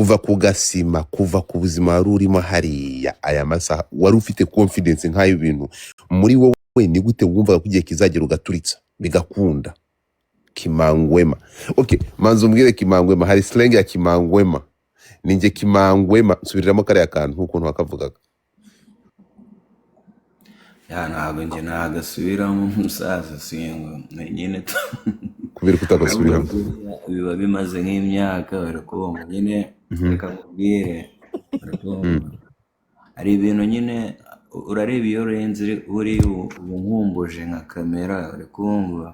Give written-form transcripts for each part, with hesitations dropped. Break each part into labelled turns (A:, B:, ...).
A: kuva ku gasima, kuva ku buzima wari urimo hariya aya masaha wari ufite confidence nk'ayo bintu muri wowe, ni gute wumvaga ko igihe kizagera ugaturitsa bigakunda? Kimangwema. Okay, manzo umbwire Kimangwema, hari slang ya Kimangwema. Ninjye Kimangwema, subiriramo kariya kantu ukuntu wakavugaga.
B: ntabwo njye nagasubiramo umusaza singo nyine
A: Kubera kutagasubiramo
B: biba bimaze nk'imyaka barakumva nyine reka nkubwire barakumva hari ibintu nyine urareba iyo urenze uri ubu nkumbuje nka kamera barakumva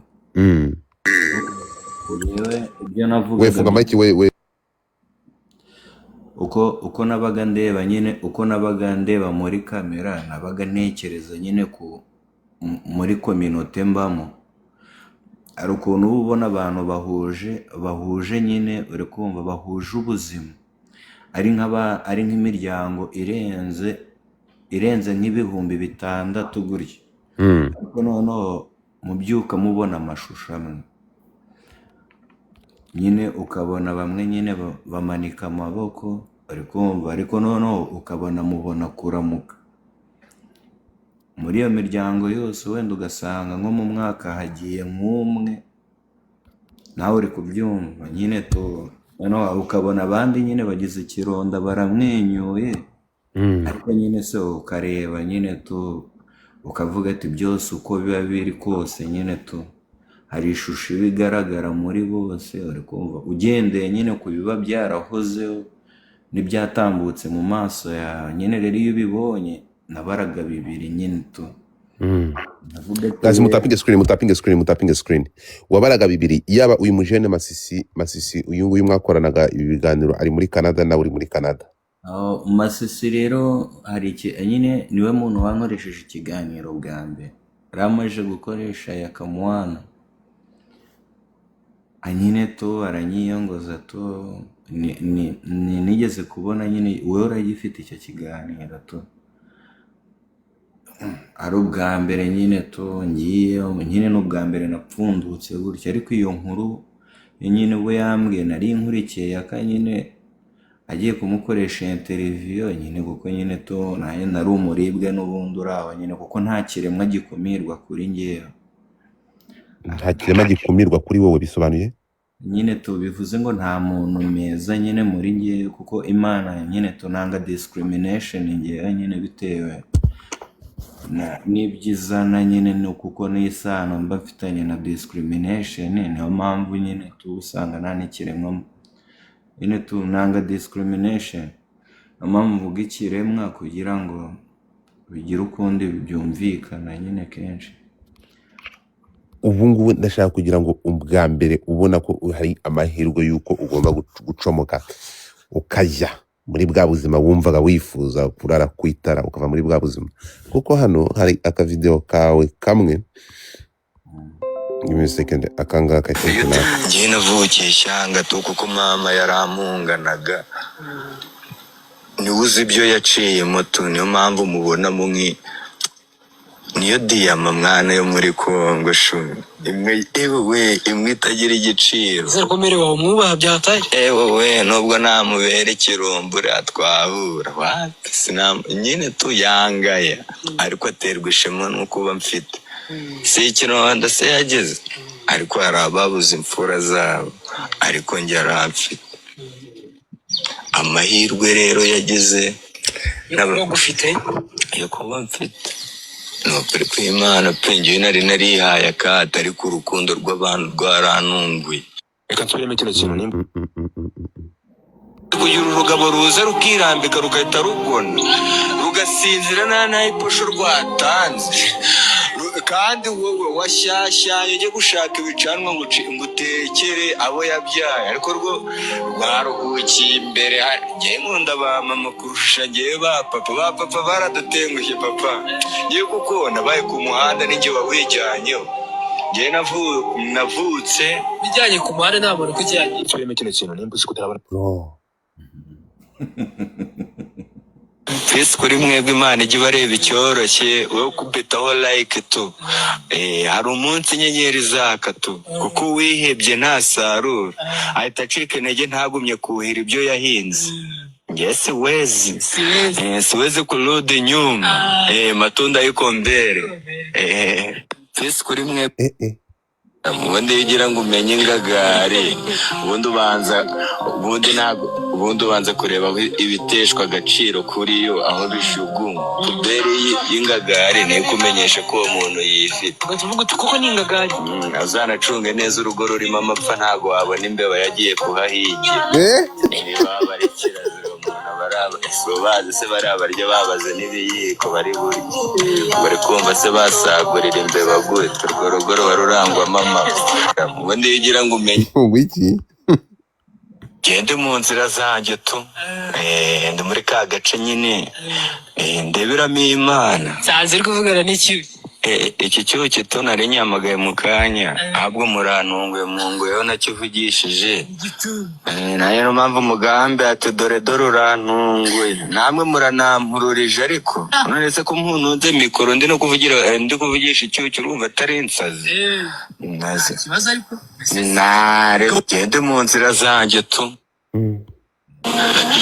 B: yewe ibyo navuga
A: wefunga mike we
B: uko nabaga ndeba nyine uko nabaga ndeba muri kamera nabaga ntekereza nyine muri kominote mbamo ari ukuntu uba ubona abantu bahuje nyine uri kumva bahuje ubuzima ari nk'imiryango irenze nk'ibihumbi 6 gutya ariko noneho mubyuka mubona amashusho amwe nyine ukabona bamwe nyine bamanika amaboko ari kumva ariko noneho ukabona mubona kuramuka muri iyo miryango yose wenda ugasanga nko mu mwaka hagiye nk'umwe nawe uri kubyumva nyine noneho ukabona abandi nyine bagize ikironda baramwenyuye ariko nyine se ukareba nyine ukavuga ati byose uko biba biri kose nyine hari ishusho ibigaragara muri bose uri kumva ugendeye nyine ku biba byarahozeho n'ibyatambutse mu maso yawe nyine rero iyo ubibonye nabaraga bibiri nyine
A: Guys, mutapinge screen. Wabaraga bibiri, yaba uyu mujene Masisi uyu nguyu mwakoranaga ibi biganiro ari muri Canada na uri muri Canada.
B: Masisi rero hari nyine niwe muntu wankoresheje ikiganiro bwa mbere ramaje gukoresha ya Kamwana anyine aranyiyongoza nigeze kubona nyine wowe uragifite icyo kiganiro ari ubwa mbere nyine ngiye nyine n'ubwa mbere napfundutse gutya ariko iyo nkuru nyine we yambwiye nari nkurikiye yaka nyine agiye kumukoresha interview nyine kuko nyine naye nari umuribwe n'ubundi uraho nyine kuko nta kiremwa gikumirwa kuri ngewe.
A: Nta kiremwa gikumirwa kuri wowe bisobanuye
B: nyine bivuze ngo nta muntu meza nyine muri ngewe kuko Imana nyine nanga discrimination ngewe nyine bitewe n'ibyizana nyine ni kuko n'isano mba mfitanye na discrimination niyo mpamvu nyine usanga nta n'ikiremwa nyine nanga discrimination niyo mpamvu mvuga ikiremwa kugira ngo bigire ukundi byumvikana nyine kenshi.
A: Ubu ngubu ndashaka kugira ngo ubwa mbere ubona ko hari amahirwe yuko ugomba gucomoka ukajya muri bwa buzima wumvaga wifuza kurara kwitara ukava muri bwa buzima, kuko hano hari akavideo kawe kamwe second akangaka cyane
C: ngiye navukiye ishyanga kuko mama yaramunganaga niwe uzi ibyo yaciye moto niyo mpamvu mubonamo niyo diyama mwana yo muri Kongo imwe itagira igiciro
D: zarakomere wawe umwubaha byataye
C: nubwo namubera ikirumbure twahura nyine yangaya ariko aterwa ishema nuko uba mfite si ikironda se yageze ariko hari ababuze imfura zabo ariko njye aramfite amahirwe rero yagize yo kuba mfite nukuri kw'Imana pe njyewe nari narihaye akato ariko urukundo rw'abantu rwarantunguye.
D: Reka tureme kino kintu nimba
C: kugira urugabo ruza rukirambika rugahita rugona rugasinzira nta iposho rwatanze kandi wowe washyashyaye ujye gushaka ibicanwa ngo utekere abo yabyaye ariko rwo rwaruhukiye imbere njyewe nkunda ba mama kurusha njyewe ba papa baradutengushye papa ngiye kuko nabaye ku muhanda n'ijye wawijyanyeho njyewe navutse
D: bijyanye ku muhanda nta muntu kujyanye tureme kino kintu nimba uzi kutarabona
C: fisi kuri mwebwe Imana ijya ibareba icyoroshye wowe kubitaho like tu hari umunsi inyenyeri zaka tu kuko wihebye ntasarura ahita acika intege ntagumye kuhira ibyo yahinze siwezi kurudi nyuma matunda y'iko mbere fisi kuri mwebwe ubundi wigira ngo umenye ingagari ubundi ubanza kureba ibiteshwa agaciro kuri yo aho bishugunywa puberi y'ingagari niyo kumenyesha ko uwo muntu yifite
D: kuko ni ingagari
C: azanacunge neza urugo rurimo amapfa ntabwo wabona imbeba yagiye kuhahigira niba bari kirazira umuntu bazi se bari abarya babaze n'ibiyiko bari burya bari kumva se basagurira imbeba gute urwo rugo ruba rurangwamo amapfa ubundi wigira ngo umenye
A: iki
C: gende mu nzira zanjye tu ndi muri ka gace nyine ndeberamo Imana
D: nsanze uri kuvugana n'ikibi
C: iki cyuki tu nari nyamagaye mu kanya ahubwo murantunguye munguyeho nakivugishije nayo niyo mpamvu umugambi ati dore urantunguye namwe muranampururije ariko nonese ko mpununze mikoro ndi kuvugisha icyuki urumva atari insazi
D: ikibazo ariko
C: nare gende mu nzira zanjye tu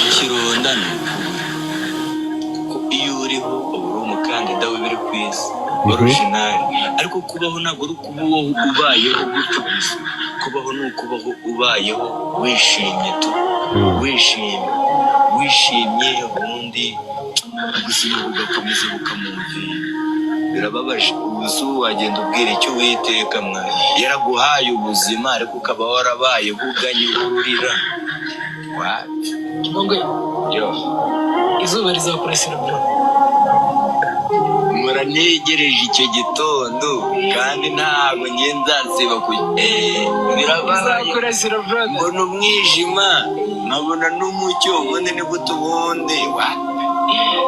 C: ikirondano ko iyo uriho uba uri umukandida w'ibiri ku isi original ariko kubaho ntabwo ari ukubaho ubayeho gutyo gusa kubaho ni ukubaho ubayeho wishimye tu wishimye ubundi ubuzima bugakomeza bukamuvira birababaje ubu wagenda ubwira icyo Uwiteka mwana yaraguhaye ubuzima ariko ukaba warabaye uganye ururira
D: izuba rizakurasira bro
C: muranegereje icyo gitondo kandi ntabwo nzasiba birabaye mbona umwijima nkabona n'umucyo ubundi ni gute ubundi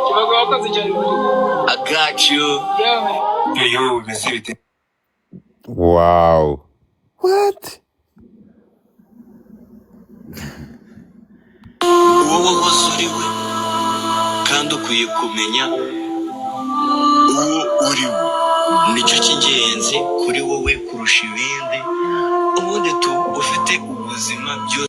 D: kibaga wakoze cyane
C: I got you
A: wow what
C: wowe wahoze uri we kandi ukwiye kumenya uwo uri we nicyo cy'ingenzi kuri wowe kurusha ibindi ubundi ufite ubuzima byose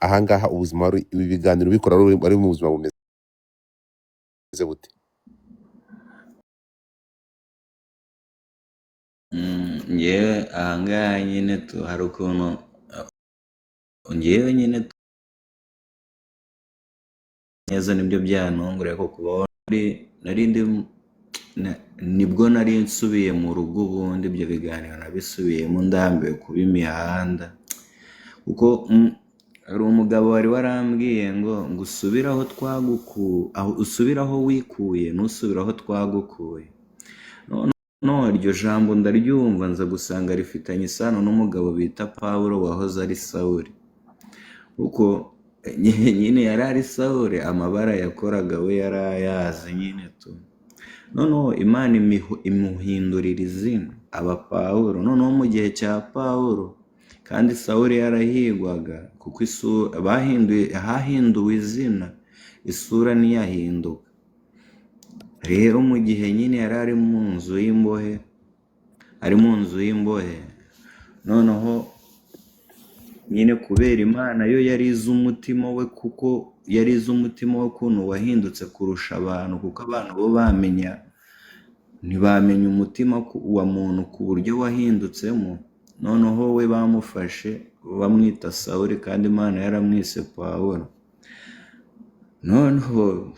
A: ahangaha ubuzima ibi biganiro bikora bari mu buzima bumeze bute
B: ngewe ahangaha nyine hari ukuntu ngewe nyine neza nibyo byantungura ko kubaho nibwo nari nsubiye mu rugo ubundi ibyo biganiro nabisubiyemo ndambiwe kuba imihanda kuko hari umugabo wari warambwiye ngo usubire aho usubire aho wikuye ntusubire aho twagukuye no iryo jambo ndaryumva nza gusanga rifitanye isano n'umugabo bita Pawulo wahoze ari Sawuli kuko nyine yari ari Sawuli amabara yakoraga we yari ayazi nyine tu noneho Imana imuhindurira izina aba Pawulo noneho mu gihe cya Pawulo kandi Sawuli yarahigwaga kuko hahinduwe izina isura ntiyahinduka rero mu gihe nyine yari ari mu nzu y'imbohe noneho nyine kubera Imana yo yari izi umutima we kuko yari izi umutima we ukuntu wahindutse kurusha abantu kuko abantu bo ntibamenya umutima wa muntu ku buryo wahindutsemo noneho we bamufashe bamwita Sawuli kandi Imana yaramwise Pawulo noneho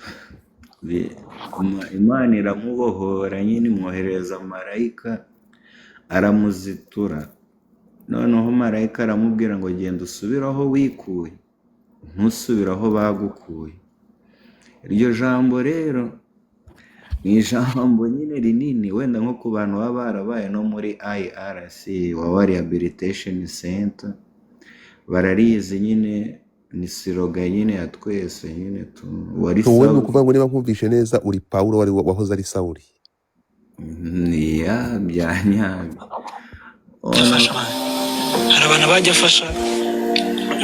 B: Imana iramubohora nyine imwohereza marayika aramuzitura noneho marayika aramubwira ngo genda usubire aho wikuye ntusubire aho bagukuye iryo jambo rero ni ijambo nyine rinini wenda nko ku bantu baba barabaye no muri IRC wa Rehabilitation Center bararizi nyine ni siroga nyine ya twese nyine wari
A: wowe
B: Sawuli
A: nukuvuga ngo niba nkumvishe neza uri Pawulo wahoze ari Sawuli
B: ya bya nyabyo
D: afasha abantu, hari abantu bajya afasha.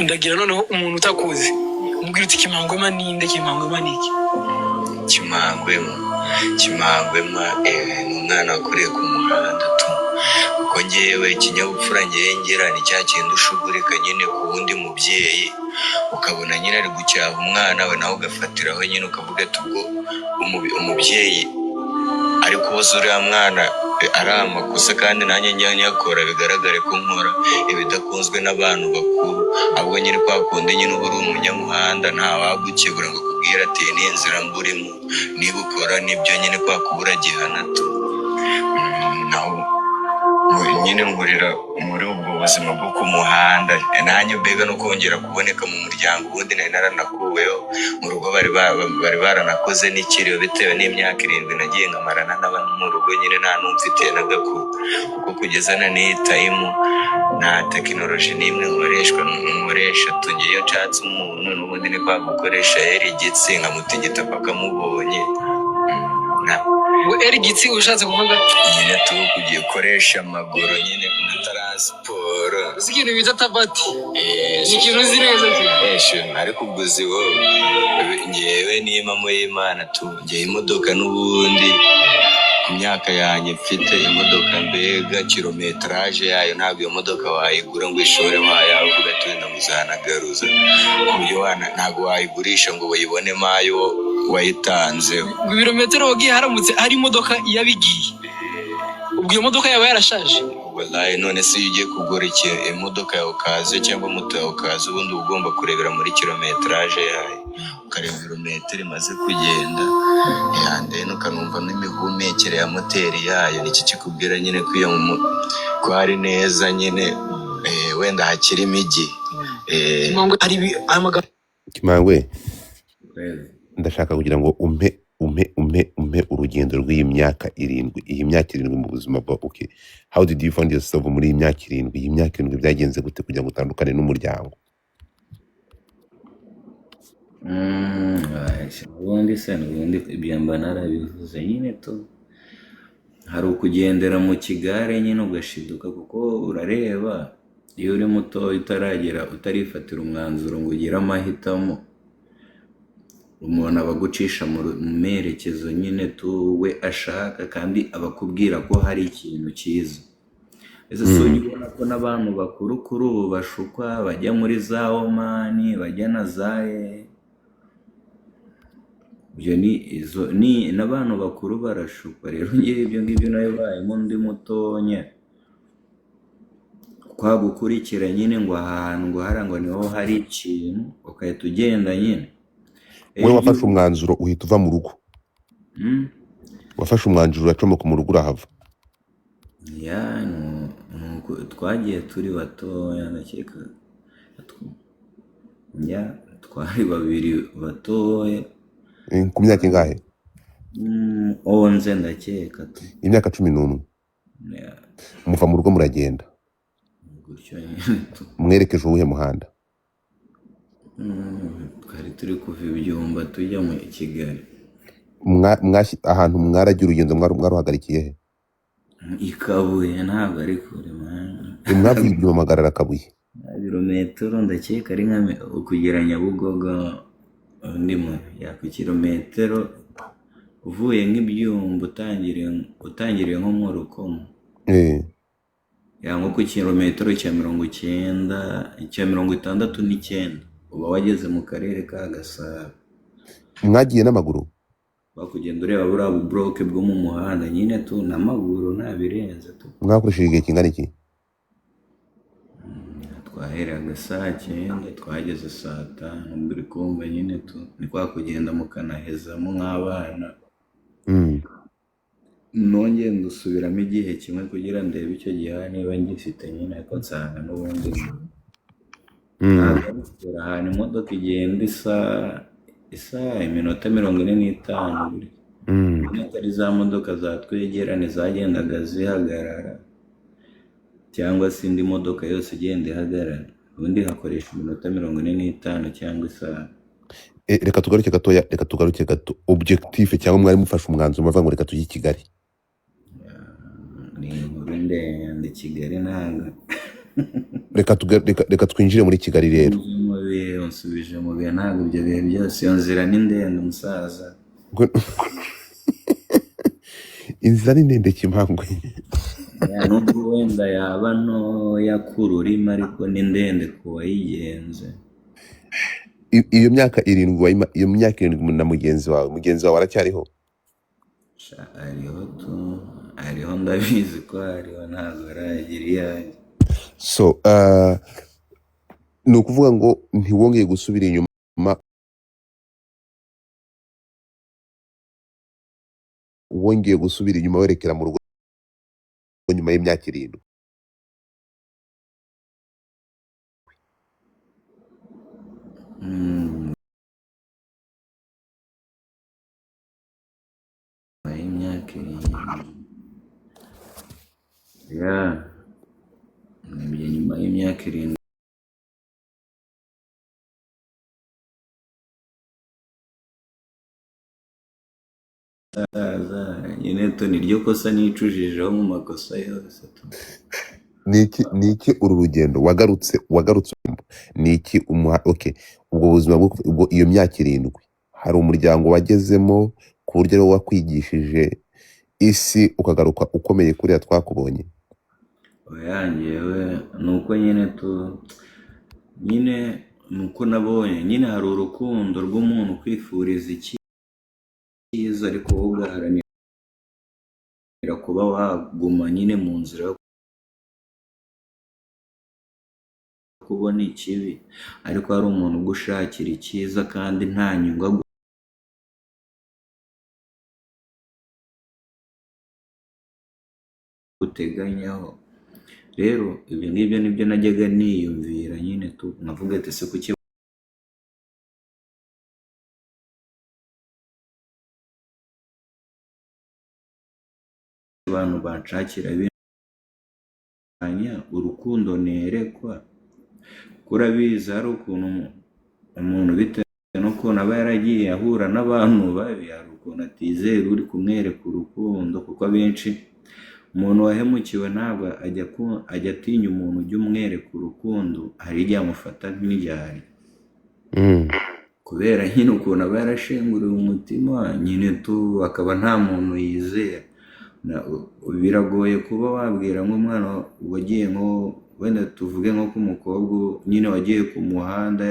D: Ndagira noneho umuntu utakuzi umubwira uti Kimangwema ninde? Kimangwema ni iki?
C: Kimangwema ni umwana wakuriye ku muhanda tu, kuko ngewe ikinyabupfura ngera ni cya kintu ushugurika nyine ku wundi mubyeyi, ukabona nyine ari gucyaha umwana we, nawe ugafatiraho nyine ukavuga ati ubwo umubyeyi ari kuboza uriya mwana ari amakosa, kandi nanjye njya nyakora bigaragare ko nkora ibidakunzwe n'abantu bakuru. ahubwo nyine kwa kundi nyine uba uri umunyamuhanda ntawagukebura ngo akubwire ati ni inzira mburimo, niba ukora nibyo nyine kwa kubura gihana tu. naho nyine nkurira muri ubwo buzima bwo ku muhanda, nanjye mbega no kongera kuboneka mu muryango, ubundi nari naranakuweho mu rugo, bari baranakoze n'ikiriyo bitewe n'imyaka 7 nagiye nkamarana n'abantu mu rugo, nyine nta n'umfitiye n'agakuru, kuko kugeza na n'iyi tayimu nta tekinoloji n'imwe nkoresha tugiye nshatse umuntu n'ubundi ni kwa gukoresha igitsi nkamutegeta paka mubonye.
D: Ngo Gitsi ushatse kuvuga
C: nyine tu kugiye ukoresha amaguru nyine na taransiporo,
D: uzi ikintu bita tabati? Ni ikintu uzi neza cyane.
C: ariko ubwo uzi wowe, ngewe n'imamo y'Imana tu, ngewe imodoka n'ubundi ku myaka yanjye mfite imodoka, mbega kilometeraje yayo ntabwo iyo modoka wayigura ngo ishore wayawe uvuga ati wenda muzanagaruza, ku buryo ntabwo wayigurisha ngo uyibonemo ayo wayitanze.
D: Ngo ibirometero wagiye haramutse hari imodoka yabigiye, ubwo iyo modoka yaba yarashaje.
C: Wallahi none se iyo ugiye kugura imodoka yawe ukaze cyangwa moto yawe ukaze, ubundi uba ugomba kurebera muri kilometeraje yayo, ukareba ibirometero imaze kugenda, yandene ukanumva n'imihumekere ya moteri yayo. Niki kikubwira nyine ko hari neza nyine, wenda hakirimo igi.
A: Kimangwe, ndashaka kugira ngo umpe urugendo rw'iyi myaka 7. Iyi myaka 7 mu buzima bwawe, okay, how did you find yourself muri iyi myaka 7? Iyi myaka 7 byagenze gute kugira ngo utandukane n'umuryango?
B: ubundi ibyo mba narabivuze nyine tu, hari ukugendera mu kigare nyine ugashiduka, kuko urareba iyo uri muto utarifatira umwanzuro ngo ugire amahitamo, umuntu aba agucisha mu merekezo nyine tu we ashaka, kandi abakubwira ko hari ikintu cyiza. ese so ubona ko n'abantu bakuru kuri ubu bashukwa, bajya muri za Omani, bajya na za ibyo ni n'abantu bakuru barashukwa. Rero ngewe ibyo ngibyo nayo bayemo ndi mutonya, kwa gukurikira nyine ngo ahantu ngo harangwa niho hari ikintu ukahita ugenda nyine.
A: Wowe wafashe umwanzuro uhita uva mu rugo? Wafashe umwanzuro uracomoka mu rugo urahava?
B: Ya twagiye turi batoya, ndakeka twari 2 batoya.
A: Ku myaka ingahe?
B: 11 ndakeka tu.
A: Imyaka 11. Muva mu rugo muragenda
B: gutyo nyine tu.
A: Mwerekeje uwuhe muhanda?
B: Twari turi kuva Ibyumba tujya mu Kigali.
A: Ahantu mwaragiye urugendo mwaruhagarikiye he?
B: I Kabuye, ntabwo ari kure man.
A: Mwavuye Ibyumba magarara Kabuye?
B: Ibirometero ndakeka ari nka kugera Nyabugogo, ndimo ya ku kilometero uvuye nk'Ibyumba utangiriye nko mu Rukomo. Ya nko ku kilometero cya 69 uba wageze mu karere ka Gasabo.
A: Mwagiye n'amaguru?
B: Bakugenda ureba buriya bubloke bwo mu muhanda nyine tu, n'amaguru nta birenze tu.
A: Mwakoresheje igihe kingana iki?
B: Twaheraga saa 9 twageze saa 5, mbere kumva nyine tu ni kwa kugenda mukanahezamo nk'abana. Nongeye ndusubiramo igihe kimwe kugira ndebe icyo gihe niba ngifite nyine, ariko nsanga n'ubundi ahantu imodoka igenda iminota 45 buri. Atari za modoka zatwegerane zagendaga zihagarara, cyangwa se indi modoka yose igenda ihagarara, ubundi hakoresha iminota 45 cyangwa isaha.
A: Reka tugaruke gato. Objectif cyangwa mwari mufashe umwanzuro muvuga ngo reka tujye i Kigali?
B: ni inkuru ndende Kigali nanga
A: reka twinjire muri Kigali rero.
B: unsubije mu bihe ntabwo ibyo bihe byose iyo nzira ni ndende umusaza.
A: Inzira ni ndende Kimangwe.
B: Nubwo wenda yaba ntoya ku rurimi ariko ni ndende ku wayigenze.
A: Iyo myaka 7 na mugenzi wawe aracyariho?
B: Ariho ndabizi ko ariho ntabwo aragira iyanjye.
A: So ni ukuvuga ngo ntiwongeye gusubira inyuma, wongeye gusubira inyuma werekera mu rugo nyuma y'imyaka 7?
B: Nyuma y'imyaka 7 nibyo, nyuma y'imyaka 7 nyine niryo kosa nicujijeho mu makosa yose.
A: Niki uru rugendo wagarutse niki okay, ubwo buzima bwo iyo myaka 7 hari umuryango wagezemo ku buryo rero wakwigishije isi ukagaruka ukomeye kuriya twakubonye?
B: Oyangewe nuko nyine nuko nabonye nyine hari urukundo rw'umuntu kwifuriza icyiza ariko wowe ugaharanira kuba waguma nyine mu nzira yo kubona ikibi, ariko hari umuntu ugushakira icyiza kandi nta nyungu aguteganyaho. Rero ibyo ngibyo nibyo najyaga niyumvira nyine navuga ati se kuki abantu banshakira urukundo nerekwa? Kurabizi hari ukuntu umuntu bitewe n'ukuntu aba yaragiye ahura n'abantu babi, hari ukuntu atizera uri kumwereka urukundo, kuko abenshi umuntu wahemukiwe ntabwo ajya atinya umuntu ujya umwereka urukundo, hari igihe amufata nk'iryari kubera nyine ukuntu aba yarashenguriwe umutima nyine akaba nta muntu yizera. Biragoye kuba wabwira nk'umwana wagiye nko wenda tuvuge nko ku mukobwa nyine wagiye ku muhanda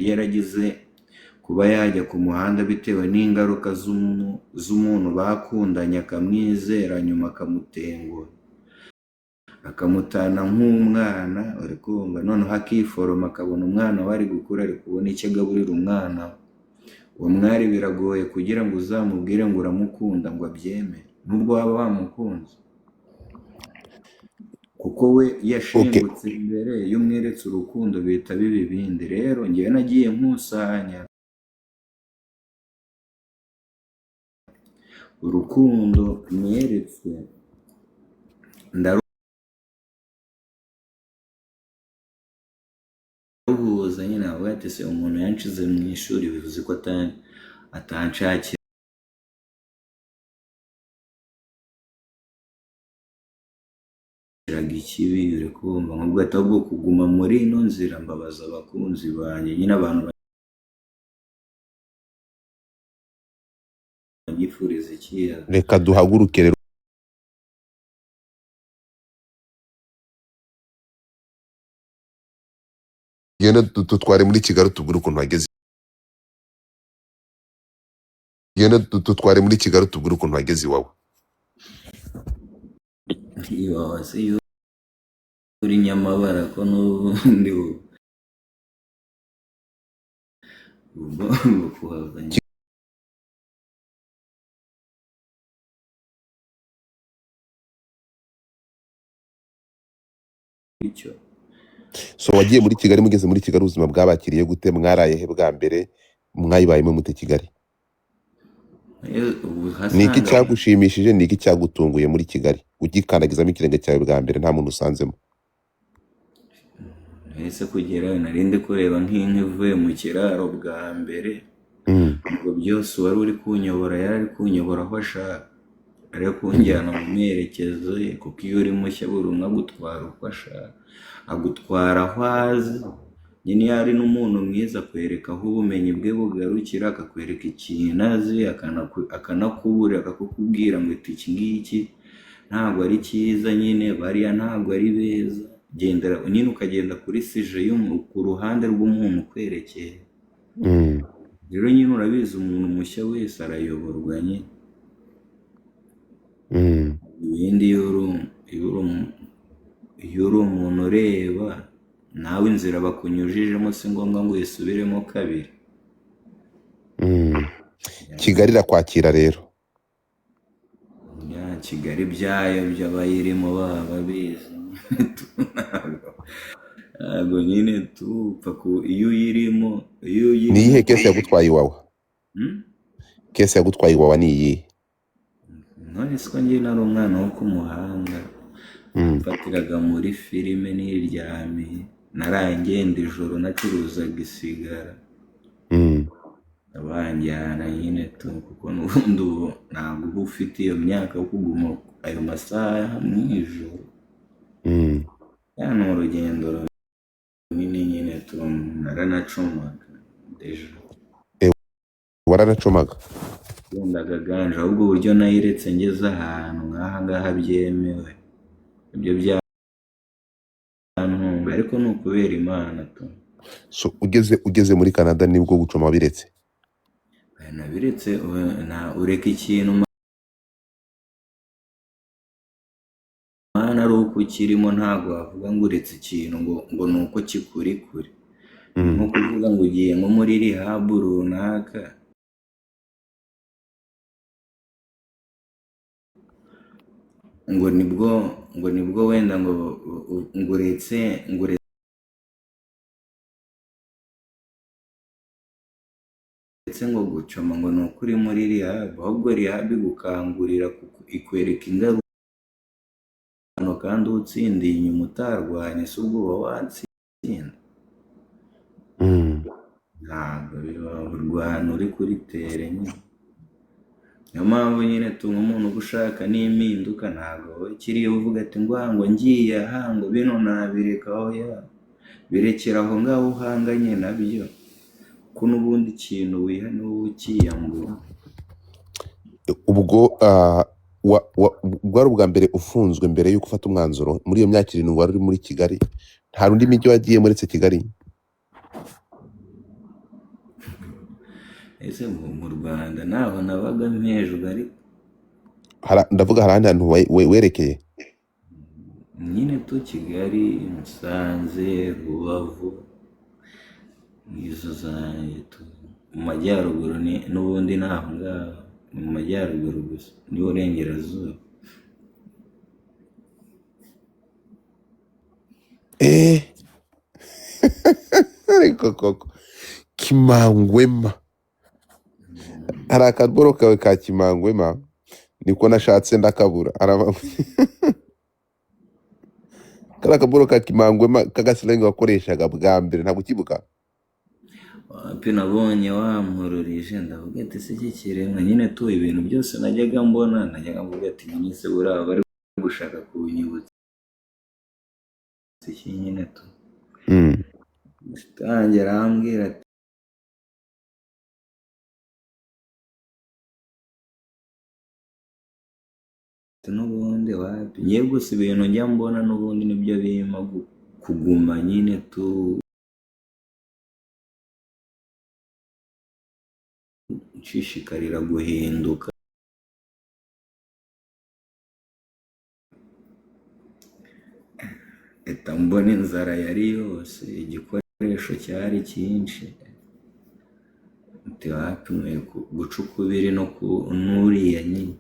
B: yaragize kuba yajya ku muhanda bitewe n'ingaruka z'umuntu bakundanye akamwizera nyuma akamutengura akamutana nk'umwana, uri kumva, noneho akiforoma akabona umwana wari gukura ari kubona icyo agaburira umwana. Uwo mwari biragoye kugira ngo uzamubwire ngo uramukunda ngo abyemere nubwo waba wamukunze, kuko we yashengutse imbere iyo umweretse urukundo bihita biba ibindi. Rero ngewe nagiye nkusanya urukundo mweretse ndaruhuza nyine avuga ati se umuntu yanshize mu ishuri bivuze ko atanshakira ikibi, uri kumva, nkubwo ahubwo kuguma muri ino nzira mbabaza abakunzi banjye nyine abantu bagifuriza icyiza.
A: Reka duhaguruke rero genda tutware muri Kigali tubwire ukuntu wageze iwawe.
B: Iwawe uri Nyamabara ko n'ubundi ugomba kuhava icyo.
A: So wagiye muri Kigali, mugeze muri Kigali ubuzima bwabakiriye gute? Mwaraye he bwa mbere? Mwayibayemo mute Kigali? Niki cyagushimishije, niki cyagutunguye muri Kigali ugikandagizamo ikirenge cyawe bwa mbere nta muntu usanzemo?
B: Ese kugerayo narinde kureba nk'inka ivuye mu kiraro bwa mbere, ubwo byose wari uri kunyobora yari ari kunyobora aho ashaka. ari kunjyana mu merekezo ye, kuko iyo uri mushya buri umwe agutwara uko ashaka, agutwara aho azi. Nyine iyo ari n'umuntu mwiza akwereka aho ubumenyi bwe bugarukira, akakwereka ikintu azi, akanakuburira, akakubwira ngo iki ngiki ntabwo ari cyiza, nyine bariya ntabwo ari beza. Nyine ukagenda kuri sije ku ruhande rw'umuntu ukwerekeye. Rero nyine urabizi umuntu mushya wese arayoborwa nyine. Ibindi iyo uri umuntu ureba nawe inzira bakunyujijemo si ngombwa ngo uyisubiremo kabiri.
A: Kigali irakwakira rero.
B: Kigali byayo by'abayirimo baba babizi. Ntabwo nyine tupfa iyo uyirimo.
A: Ni iyihe kese yagutwaye iwawa? Kese yagutwaye iwawa ni iyihe?
B: None siko njye nari umwana wo ku muhanda, mfatiraga muri filime niryamiye, naraye ngenda ijoro nacuruzaga isigara. Abanjyana nyine kuko n'ubundi ubu ntabwo uba ufite iyo myaka yo kuguma ayo masaha mw'ijoro. Ni urugendo runini nyine naranacomaga deja.
A: Waranacomaga?
B: Yendaga ganje, ahubwo uburyo nayiretse ngeze ahantu nk'aha ngaha byemewe, ibyo byantunga, ariko ni ukubera Imana tu.
A: So ugeze muri Canada nibwo gucoma wabiretse?
B: Nabiretse. Ureka ikintu Mana ari uko ukirimo, ntabwo wavuga ngo uretse ikintu ngo ni uko kikuri kure. Nko kuvuga ngo ugiye nko muri rehab runaka, ngo nibwo wenda ngo uretse ngo gucoma ngo ni ukuri muri rehab. Ahubwo rehab igukangurira, ikwereka ingaruka, kandi utsindiye inyuma utarwanye si ubwo uba watsinda. Ntabwo biba urwana uri kuri tere nyine. Niyo mpamvu nyine nk'umuntu uba ushaka n'impinduka, ntabwo kiriya uvuga ati ngo ngiye aha ngo bino nabirekaho, birekera aho ngaho uhanganye nabyo, ko n'ubundi ikintu wiha n'ubu ukiyambura.
A: Ubwo bwari ubwa mbere ufunzwe mbere y'uko ufata umwanzuro? Muri iyo myaka 7 wari uri muri Kigali, nta rundi mijyi wagiye uretse Kigali?
B: Ese mu Rwanda naho nabaga mpejwe, ariko
A: ndavuga hari ahandi hantu werekeye?
B: nyine Kigali, Musanze, Rubavu, izo zanjye mu majyaruguru. N'ubundi naho ngaho mu majyaruguru gusa, n'Iburengerazuba.
A: Ariko koko Kimangwema, hari akaboro kawe ka Kimangwema niko nashatse ndakabura. Kari akaboro ka Kimangwema k'agasilenge wakoreshaga bwa mbere ntabwo ukibuka?
B: Wapi, nabonye wampururije ndavuga ati si iki kiremwa nyine ibintu byose najyaga mbona, najyaga mvuga ati nyine se buriya bari gushaka kunyibutsa iki nyine Tangira arambwira ati n'ubundi wapi, ngiye gusa ibintu njya mbona n'ubundi nibyo birimo kuguma nyine nshishikarira guhinduka. Mbona inzara yari yose, igikoresho cyari cyinshi, wapimwe guca ukubiri n'uriya nyine.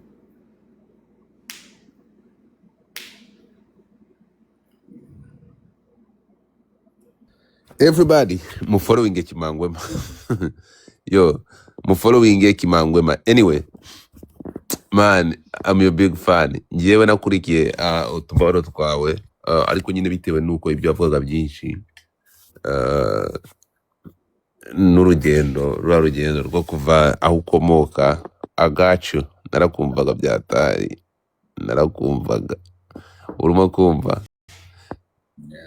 A: Everybody following Kimangwema. Following Kimangwema. Anyway, man, I'm your big fan. Njewe nakurikiye utubaro twawe, ariko nyine bitewe nuko ibyo avuga byinshi, n'urugendo rwo kuva aho ukomoka agacu narakumvaga byatari. narakumvaga urimo kumva,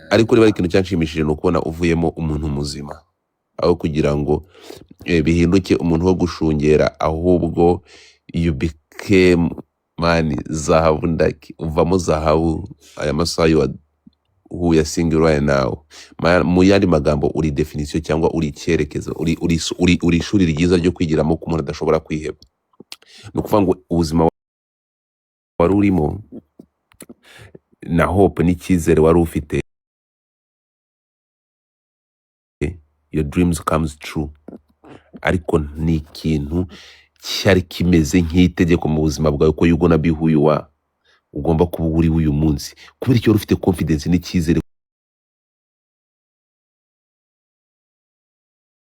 A: ariko niba ari ikintu cyanshimishije ni ukubona uvuyemo umuntu muzima, aho kugira ngo bihinduke umuntu wo gushungera, ahubwo you became man zahabu ndaki, uvamo zahabu. Aya masaha who you are seeing right now, mu yandi magambo uri definition cyangwa uri icyerekezo, uri ishuri ryiza ryo kwigiramo ko umuntu adashobora kwiheba. Ni ukuvuga ngo ubuzima wari urimo na hope n'icyizere wari ufite, your dreams comes true, ariko ni ikintu cyari kimeze nk'itegeko mu buzima bwawe ko you're gonna be who you are, ugomba kuba uri uyu munsi, kubera icyo wari ufite confidence n'icyizere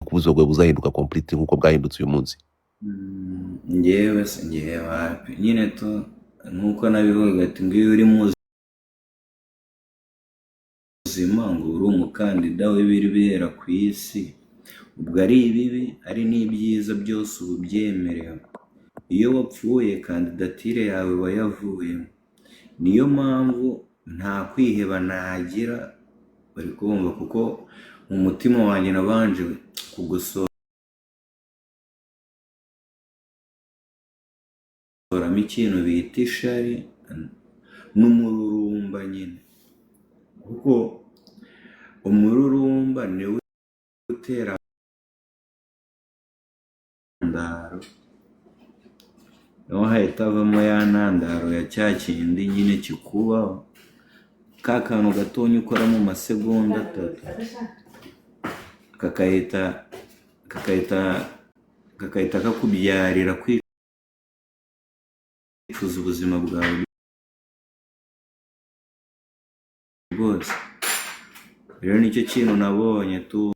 A: ko ubuzima bwawe buzahinduka completely nk'uko bwahindutse uyu munsi.
B: Njyewe wapi nyine to nk'uko nabivuga ati ngo iyo uri muzima ngo uri umukandida w'ibiri bihera ku isi, ubwo ari ibibi ari n'ibyiza byose ubu byemerewe. Iyo wapfuye kandidatire yawe wayavuyemo, niyo mpamvu nta kwiheba nagira, bari kumva, kuko mu mutima wanjye nabanje kugusoramo ikintu bita ishari n'umururumba nyine, kuko umururumba niwe utera ntandaro, niho hahita havamo ya ntandaro ya cya kindi nyine kikubaho, ka kantu gatonya ukora mu masegonda 3 kakahita kakubyarira kwicuza ubuzima bwawe bwose. Rero nicyo kintu nabonye tu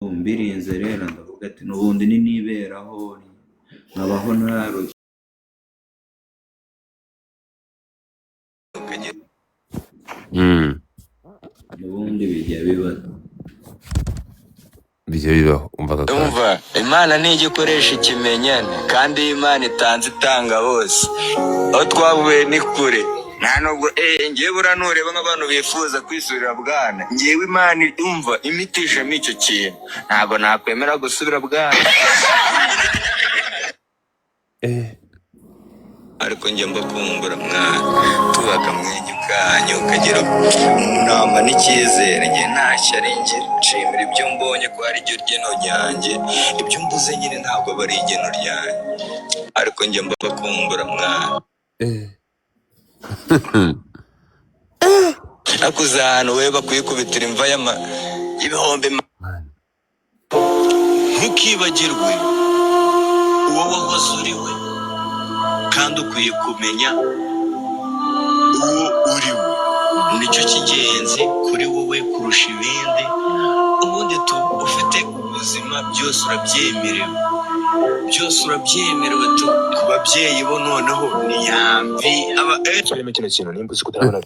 B: mbirinze. Rero ndavuga ati n'ubundi niniberaho nkabaho ntarushye, n'ubundi bijya
A: bibaho.
C: umva Imana ntijya ikoresha ikimenyane, kandi iyo Imana itanze itanga hose. Aho twavuye ni kure, nta nubwo ngewe buriya nureba nk'abantu bifuza kwisubirira bwana, ngewe Imana umva imitishamo icyo kintu, ntabwo nakwemera gusubira bwana. Ariko njye mbakumbura mwana, tubaka mwenye ubwanyu ukagira umunamba n'icyizere. Njye ntashyari ngira, nshimira ibyo mbonye ko ari ryo ryeno ryanjye, ibyo mbuze nyine ntabwo aba ari igeno ryanjye. Ariko njye mbakumbura mwana, ariko uzi ahantu we bakwikubitira imva y'ibihombe, ntukibagirwe uwo wahoze uri we, kandi ukwiye kumenya uwo uri we. Nicyo cy'ingenzi kuri wowe kurusha ibindi. Ubundi ufite ubuzima, byose urabyemerewe, byose urabyemerewe tu. Ku babyeyi bo noneho ni yambi kirimo kino kintu nimba uzi kutabona.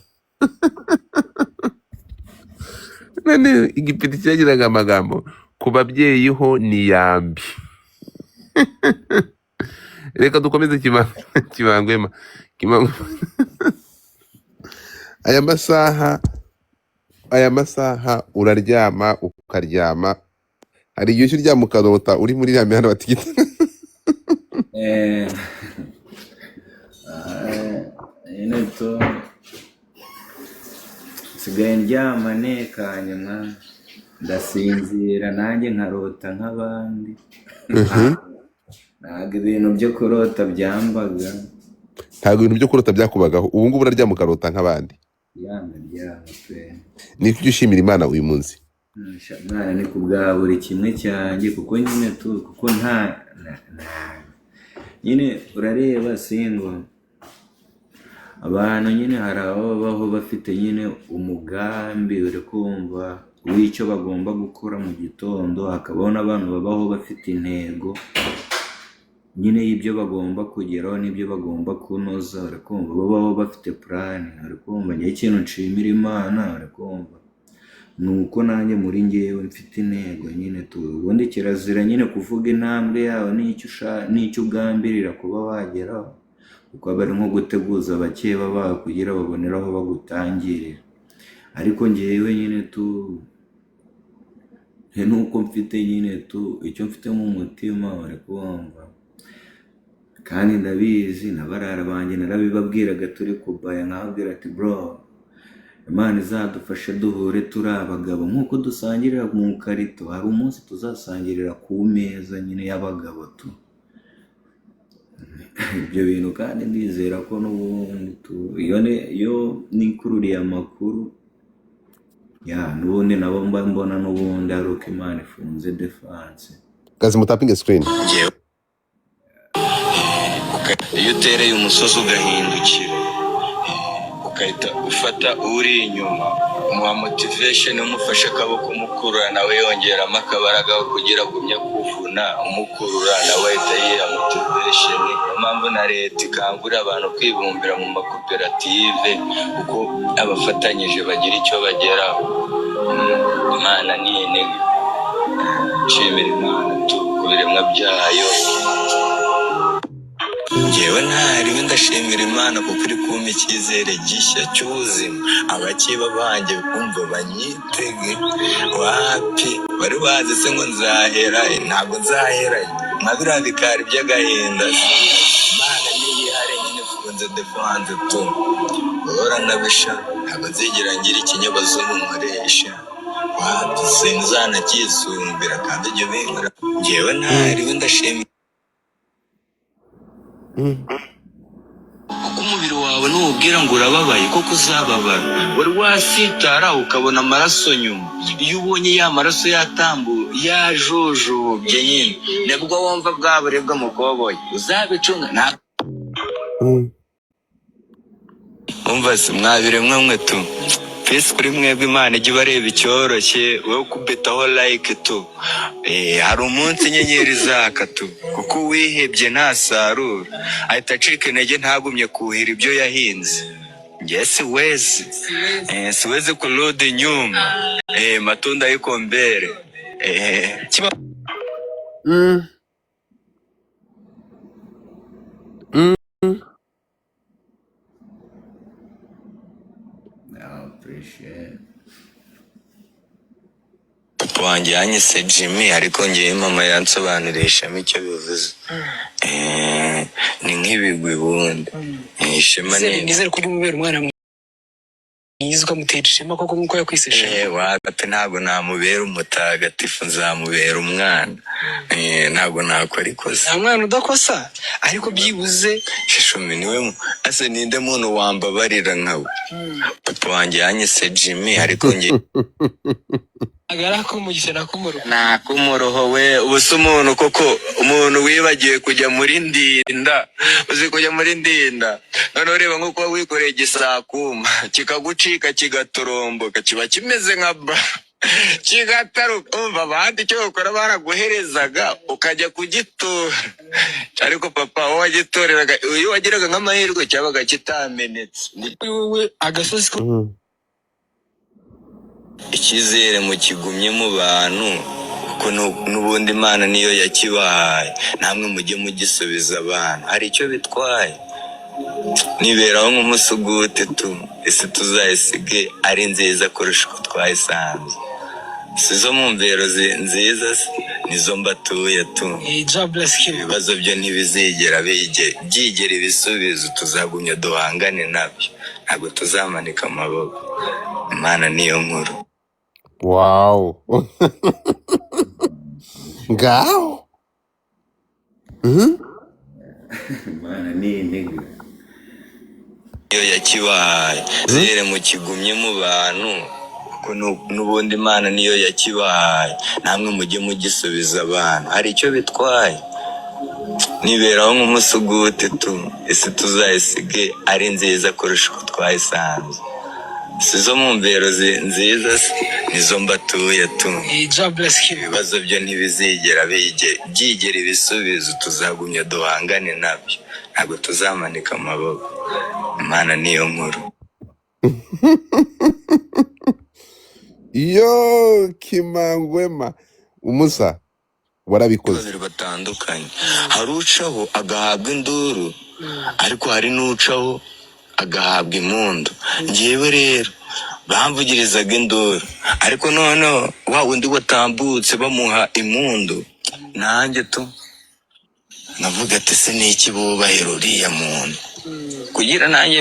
A: None igipiti cyagiraga amagambo ku babyeyi ho ni yambi. Reka dukomeze kibangwema. aya masaha uraryama ukaryama, hari igihe uryama ukarota uri muri ya mihanda batigita.
B: nyine to nsigaye ndyama ntekanye mwana, ndasinzira nanjye nkarota nk'abandi. Ntabwo ibintu byo kurota byambaga,
A: ntabwo ibintu byo kurota byakubagaho. Ubu ngubu uraryama ukarota nk'abandi.
B: ryama pe.
A: Ni iki ushimira Imana uyu munsi?
B: Mwana ni kubwa buri kimwe cyanjye, kuko nyine kuko nta nyine urareba singo abantu nyine hari abo babaho bafite nyine umugambi, uri kumva w'icyo bagomba gukora mu gitondo, hakabaho n'abantu babaho bafite intego nyine y'ibyo bagomba kugeraho n'ibyo bagomba kunoza, uri kumva babaho bafite plan, uri kumva. Njye ikintu nshimira Imana, uri kumva, nuko nanjye muri ngewe mfite intego nyine ubundi kirazira nyine kuvuga intambwe yawe n'icyo ugambirira kuba wageraho, kuko aba ari nko guteguza abakeba bawe kugira baboneraho bagutangirira. Ariko ngewe nyine nuko mfite nyine icyo mfite mu mutima bari kumva, kandi ndabizi na barara banjye narabibabwiraga turi kubaya, nkababwira ati bro, Imana izadufashe duhure turi abagabo nk'uko dusangirira mu karito, hari umunsi tuzasangirira ku meza nyine y'abagabo ibyo bintu. Kandi ndizera ko n'ubundi iyo nikururiye amakuru n'ubundi nabo mba mbona n'ubundi ari uko Imana ifunze defense.
A: Guys, mutapinge screen.
C: Iyo utereye umusozi ugahindukira ukahita ufata uri inyuma, umuha motivation, umufashe akaboko umukurura, nawe yongeramo akabaraga kugira agumye kuvuna, umukurura nawe ahita yiha motivation. Niyo mpamvu na leta ikangurira abantu kwibumbira mu makoperative, kuko abafatanyije bagira icyo bageraho. Imana ni intege, nshimira Imana ku biremwa byayo. Ngewe ntariwe ndashimira Imana kuko iri kumpa icyizere gishya cy'ubuzima. Abakeba banjye kumva banyitege, wapi bari bazi se ngo nzahera? Ntabwo nzahera nka biriya bikari by'agahinda. Imana niyihare nyine ifunze defense uhora nabisha, ntabwo nzigera ngira ikinyabazo numuresha, wapi sinzanacyisumbira kandi ibyo binkora. Ngewe ntariwe ndashimira kuko umubiri wawe nuwubwira ngo urababaye koko uzababara. Wari wasitara ukabona amaraso nyuma, iyo ubonye ya maraso yajojobye nyine nibwo wumva bwa buribwe mu koboyi. Uzabicunga umva se mwabiremwe mwe Peace kuri mwebwe, Imana ijya ibareba icyoroshye, wowe kubetaho like hari umunsi inyenyeri zaka kuko wihebye ntasarura, ahita acika intege ntagumye kuhira ibyo yahinze. Nge siwezi kurudi nyuma, matunda yiko mbere. Papa wanjye yanyise Jimmy, ariko ngewe mama yansobanurishamo icyo bivuze. Ni nk'ibigwi bundi, ishema
D: nizere ko uri mubera umwana mwiza ukamutera ishema koko nk'uko yakwise ishema.
C: Wagape ntabwo namubera umutagatifu, nzamubera umwana. Ntabwo nakora ikosa.
D: Nta mwana udakosa, ariko byibuze
C: Shishumi niwe ase ninde muntu wambabarira nkawe? Papa wanjye yanyise Jimmy, ariko ngewe
D: agara ko mugisha nakumuroho.
C: Nakumuroho we, ubusa umuntu koko, umuntu wibagiye kujya muri ndinda, uzi kujya muri ndinda, none ureba nk'uko wikoreye igisakuma kikagucika kigatoromboka, kiba kimeze nka kigataruka. Umva abandi icyo bakora baraguherezaga ukajya kugitora, ariko papa wowe wagitoreraga, iyo wagiraga nk'amahirwe cyabaga kitamenetse.
D: Wowe agasozi
C: icyizere mukigumye mu bantu, kuko n'ubundi Imana niyo yakibahaye, namwe mujye mugisubiza abantu. Hari icyo bitwaye niberaho nk'umusuguti isi tuzayisige ari nziza kurusha uko twayisanze. Sizo mu mvero nziza nizo mbatuye ibibazo byo ntibizigera byigera ibisubizo, tuzagumya duhangane nabyo, ntabwo tuzamanika amaboko. Imana niyo nkuru.
A: Wow. Ngaho.
B: Imana ni intege,
C: iyo yakibahaye. Zere mukigumye mu bantu, kuko n'ubundi Imana niyo yakibahaye, namwe mujye mugisubiza abantu. Hari icyo bitwaye niberaho nk'umusuguti isi tuzayisige ari nziza kurusha uko twayisanze. Sizo mu mvero nziza nizo mbatuye ibibazo byo ntibizigera byigera ibisubizo, tuzagumya duhangane nabyo, ntabwo tuzamanika amaboko. Imana niyo nkuru.
A: Iyo Kimangwema umusa warabikoze.
C: babiri batandukanye, hari ucaho agahabwa induru ariko hari n'ucaho agahabwa impundu. Njyewe rero bamvugirizaga induru, ariko noneho wa wundi watambutse bamuha impundu, nanjye tu navuga ati se niki bubahira uriya muntu, kugira nanjye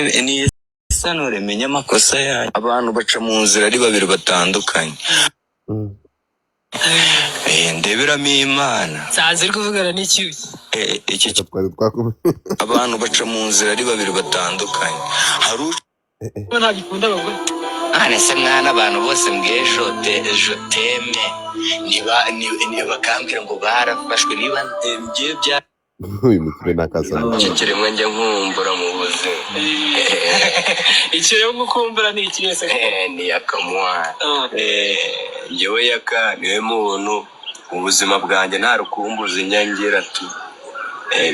C: nisanure menye amakosa yanjye. Abantu baca mu nzira ari babiri batandukanye,
A: Mm.
C: ndeberamo Imana.
D: nsanze uri kuvugana n'ikibi
C: Iki
A: Reka twari twakomeye.
C: abantu baca mu nzira ari babiri batandukanye, hari
D: ko ntabwo ikunda abagore
C: se mwana abantu bose mbwiye joteme ntibakambwira ngo barafashwe niba ngiye bya
A: Uyu mutwe nakazana.
C: iki kiremwa njya nkumbura mu buzima.
D: icyo rero gukumbura ni iki wese
C: Ni yakamwana. Njyewe yaka niwe muntu mu buzima bwanjye nta rukumbuzi nyangira tu,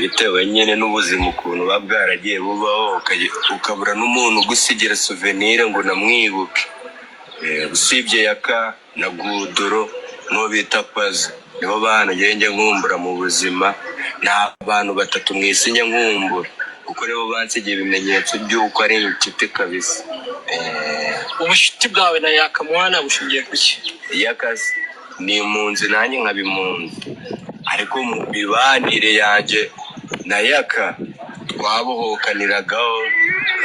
C: bitewe nyine n'ubuzima ukuntu buba bwaragiye bubaho, ukabura n'umuntu ugusigira souvenir ngo namwibuke. Usibye yaka na guduro n'uwo bita Pazi, nibo bana njye nkumbura mu buzima. Ni abantu batatu mu isi njya nkumbura, kuko nibo bansigiye ibimenyetso by'uko ari inshuti kabisa.
D: ubucuti bwawe na Yakamwana bushingiye ku ki?
C: Yakazi ni impunzi nanjye nkaba impunzi, ariko mu mibanire yanjye na yaka twabohokaniragaho,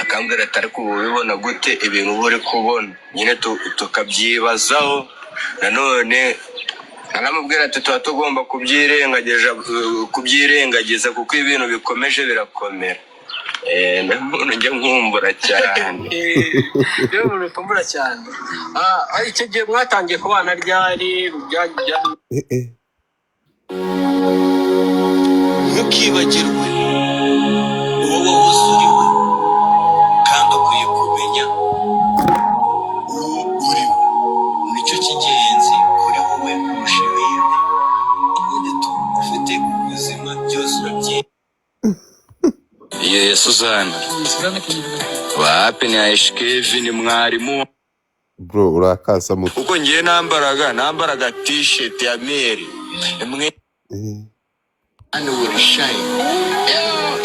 C: akambwira ati ariko ubu ubibona gute ibintu uba uri kubona, nyine tukabyibazaho. Nanone aramubwira ati tuba tugomba kubyirengagiza kuko ibintu bikomeje birakomera. Umuntu njya nkumbura cyane.
D: rero umuntu ukumbura cyane icyo gihe mwatangiye kubana ryari
C: Ntukibagirwe uwo wahoze uri we, kandi ukwiye kumenya uwo uri we. Nicyo cy'ingenzi kuri wowe kurusha ibindi. Ubundi ufite ubuzima byose urabyiye. Suzana wapi ni Aish Kevin mwarimu.
A: Bro urakasa mutwe.
C: Kuko ngiye nambaraga t-shirt ya Mary imwe hano urishaye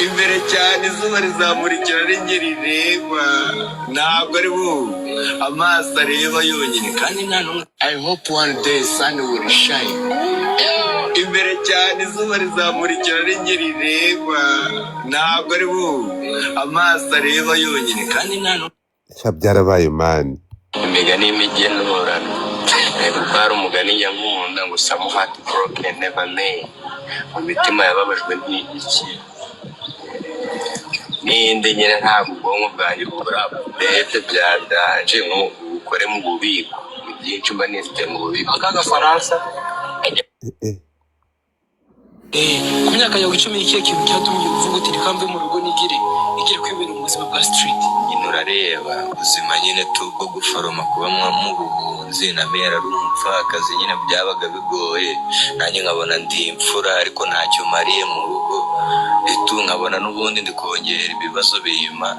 C: imbere cyane, izuba rizamurikira rireba, ntabwo ari wowe amaso areba yonyine kandi nta n'umwe. I hope one day sun will shine. Imbere cyane izuba rizamurikira rireba, ntabwo ari wowe amaso areba yonyine kandi nta n'umwe.
A: Sha byarabaye mani.
C: Imigani y'imigenurano, kuko hari umugani njya nkunda ngo some heart broken never made, mu mitima yababajwe n'iki n'indi nyine ntabwo ubwonko bwanjye bukora update byadanje ngo bukore mu bubiko byinshi mba nifite mu bubiko.
D: ak'agafaransa ku myaka yawe 10 ikihe kintu cyatumye uvuga uti reka mve mu rugo nigire kwibera mu buzima bwa street?
C: Nyine urareba ubuzima nyine bwo guforoma kuba mu buhunzi na mera rumva akazi nyine byabaga bigoye, nanjye nkabona ndi imfura ariko ntacyo mariye mu rugo, nkabona n'ubundi ndi kongera ibibazo biyima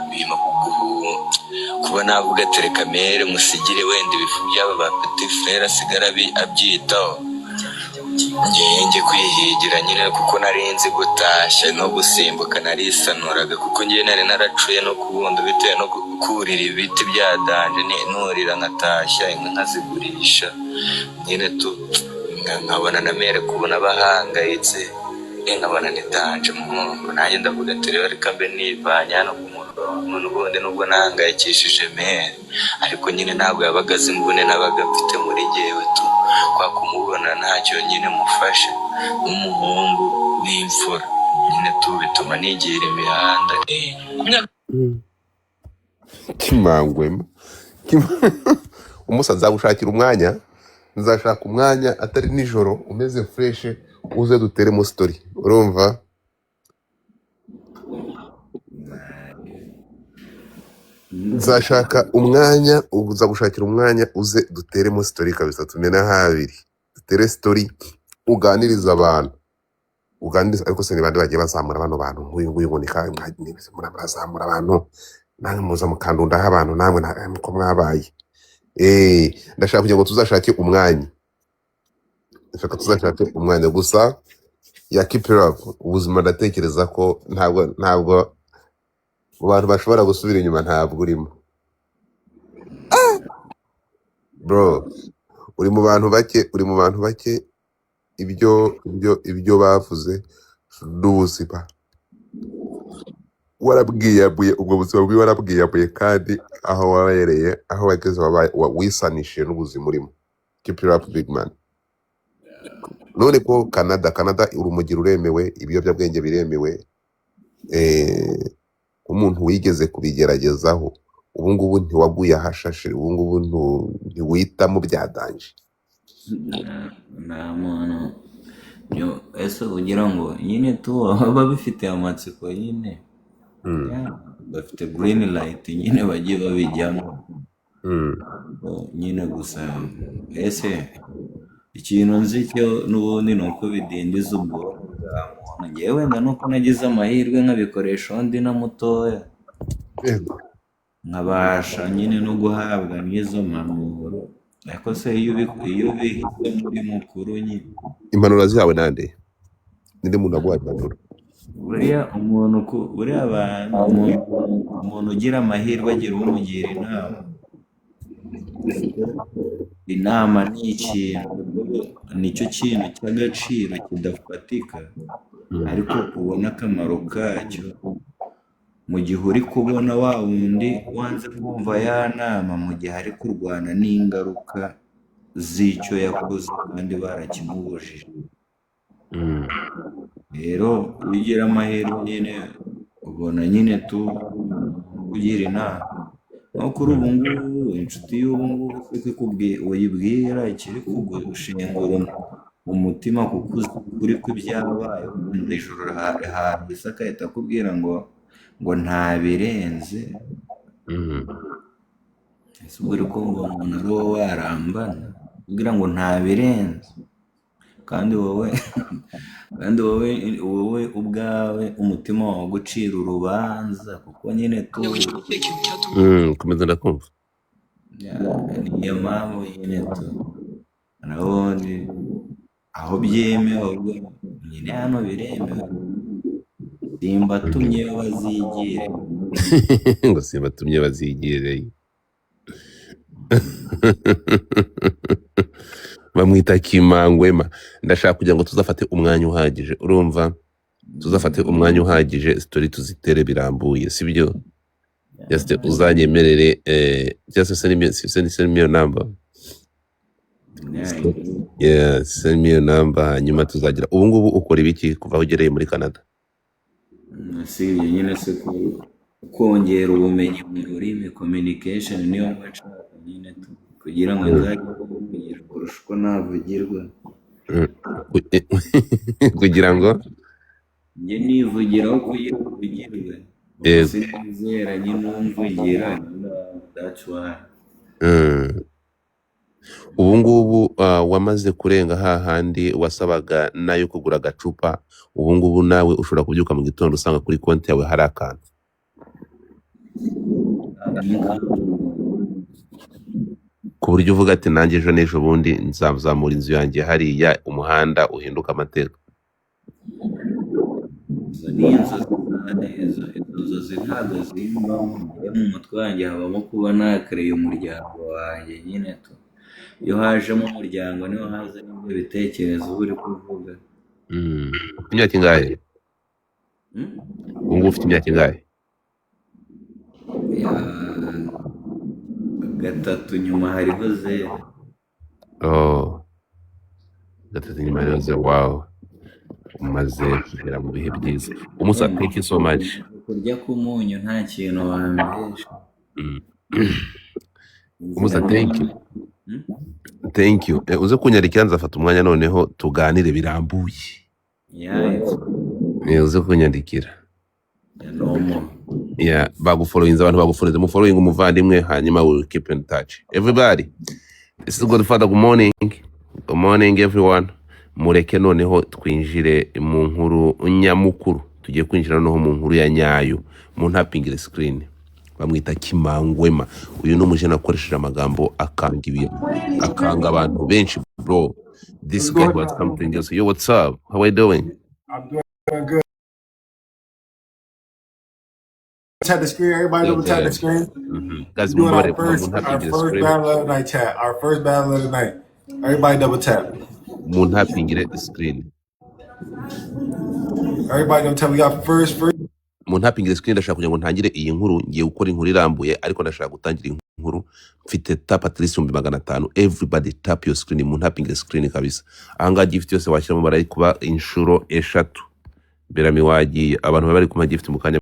C: kuba navuga ati reka mere musigire wenda ibifu by'aba ba petit frere asigara abyitaho, njye kwihigira nyine kuko nari nzi gutashya no gusimbuka narisanuraga, kuko njye nari naracuye no kubunda bitewe no kurira ibiti bya danje nurira nkatashya inka nkazigurisha nyine nkabona na mere kubona bahangayitse, nkabona ni danje mu mugongo, nanjye ndavuga ati rero reka mbe nivanya no ku murongo n'ubundi nubwo nahangayikishije mere, ariko nyine ntabwo yabaga azi imvune nabaga mfite muri jyewe kwa kumubona ntacyo nyine mufashe nk'umuhungu n'imfura nyine bituma nigira imihanda.
A: Kimangwema umusa nzagushakira umwanya, nzashaka umwanya atari nijoro umeze fresh uze duteremo story, urumva? Nzashaka umwanya, uzagushakira umwanya uze duteremo story kabisa, tumena habiri dutere story, uganiriza abantu, ariko se nibande bagiye bazamura abantu nguyu ngo murazamura abantu namwe muza mukandundaho abantu namwe ko mwabaye ndashaka kugira ngo tuzashake umwanya. Ndashaka tuzashake umwanya gusa ya keep it up. Ubuzima ndatekereza ko ntabwo mu bantu bashobora gusubira inyuma ntabwo urimo. Bro, uri mu bantu bake ibyo bavuze n'ubuzima warabwiyabuye, ubwo buzima bwi warabwiyabuye, kandi aho wabereye, aho wageze wisanishije n'ubuzima urimo. Keep it up big man. None ko Canada urumogi ruremewe, ibiyobyabwenge biremewe, umuntu wigeze kubigeragezaho, ubu ngubu ntiwaguye ahashashe, ubu ngubu ntiwitamo byadanje.
B: nta muntu ese ugira ngo nyine tu baba bifite amatsiko nyine, bafite green light nyine bagiye babijyamo nyine. Gusa ese ikintu nzi cyo n'ubundi ni uko bidindiza ubwonko bwa muntu. Ngewe wenda nuko nagize amahirwe nkabikoresha ndi na mutoya, nkabasha nyine no guhabwa n'izo mpanuro. Ariko se iyo ubihise muri mukuru nyine,
A: impanuro zawe nande? Ninde muntu aguha impanuro?
B: buriya umuntu ugira amahirwe agira umugira inama nicyo kintu cy'agaciro kidafatika, ariko ubona akamaro kacyo mu gihe uri kubona wa wundi wanze kumva ya nama, mu gihe ari kurwana n'ingaruka z'icyo yakoze kandi barakimubujije. Rero iyo ugira amahirwe nyine ubona nyine kugira inama. Nko kuri ubu ngubu inshuti y'ubu ngubu uyibwira ikiri kugushengura umutima, kuko uzi ukuri kw'ibyabaye, wenda ijoro ahantu bisa agahita akubwira ngo ntabirenze. Ese ubwo uri kumva umuntu ari wowe warambana ubwira ngo ntabirenze, kandi wowe ubwawe umutima wawe gucira urubanza, kuko nyine
A: komeza ndakumva.
B: niyo mpamvu nyine nabundi aho byemewe nyine hano biremewe. simbatumye bazigire
A: ngo simbatumye bazigire. Bamwita Kimangwema. Ndashaka kugira ngo tuzafate umwanya uhagije, urumva? Tuzafate umwanya uhagije, story tuzitere birambuye, sibyo? Just uzanyemerere just send me your number. Yeah, send me your number, hanyuma tuzagira. Ubu ngubu ukora ibiki kuva ugereye muri Canada?
B: si nyine se kongera ubumenyi mu rurimi, communication niyo bashaka nyine kugira ngo nzajye kuvugira kurusha uko navugirwa.
A: Kugira ngo
B: njye nivugiraho kugira uvugirwe, sinizera nyine umvugira. That's why.
A: Ubu ngubu wamaze kurenga hahandi wasabaga nayo kugura agacupa. Ubu ngubu nawe ushobora kubyuka mu gitondo usanga kuri konti yawe hari akantu. Ku buryo uvuga ati nanjye ejo n'ejo bundi nzamura inzu yanjye hariya umuhanda uhinduka amateka.
B: izo nzozi ntabwo zimbaho. mu mutwe wanjye habamo kuba nakereye umuryango wanjye nyine iyo hajemo umuryango niho haza n'ibyo bitekerezo uba uri kuvuga.
A: Ufite imyaka ingahe? Ubu ngubu ufite imyaka ingahe?
B: 3 nyuma hariho 0.
A: Oh, 3 nyuma hariho 0. Wow, umaze kugera mu bihe byiza. Umusa, thank you so much.
B: Kurya k'umunyu nta kintu wambesha.
A: Umusa, thank you. Uze kunyandikira nzafata umwanya noneho tuganire birambuye. Uze kunyandikira. Yeah, bagufollowinze abantu bagufollowinze mu following umuvandimwe, hanyuma we will keep in touch. Everybody, this is Godfather. Good morning. Good morning everyone. Mureke noneho twinjire mu nkuru nyamukuru. Tugiye kwinjira noneho mu nkuru ya nyayo. Mu ntapingire screen. bamwita Kimangwema. Uyu ni umujene akoresheje amagambo akanga abantu benshi bro. This guy was something else. Yo, what's up? How are you doing?
E: I'm doing good. Tap the screen. Everybody double tap the screen.
A: Guys,
E: Doing
A: mumbabarire
E: our first
A: screen.
E: battle of the night chat. Our first battle of the night. Everybody double tap.
A: Muntapingire screen.
E: Everybody double tap. We got first.
A: Muntapingire screen. Ndashaka kugira ngo ntangire iyi nkuru, ngiye gukora inkuru irambuye, ariko ndashaka gutangira inkuru mfite tap at least 500. Everybody tap your screen. Muntapingire screen kabisa. Ahangaha gift yose washyiramo barayi kuba inshuro 3. Berami wagiye abantu bari kuma gift mu kanya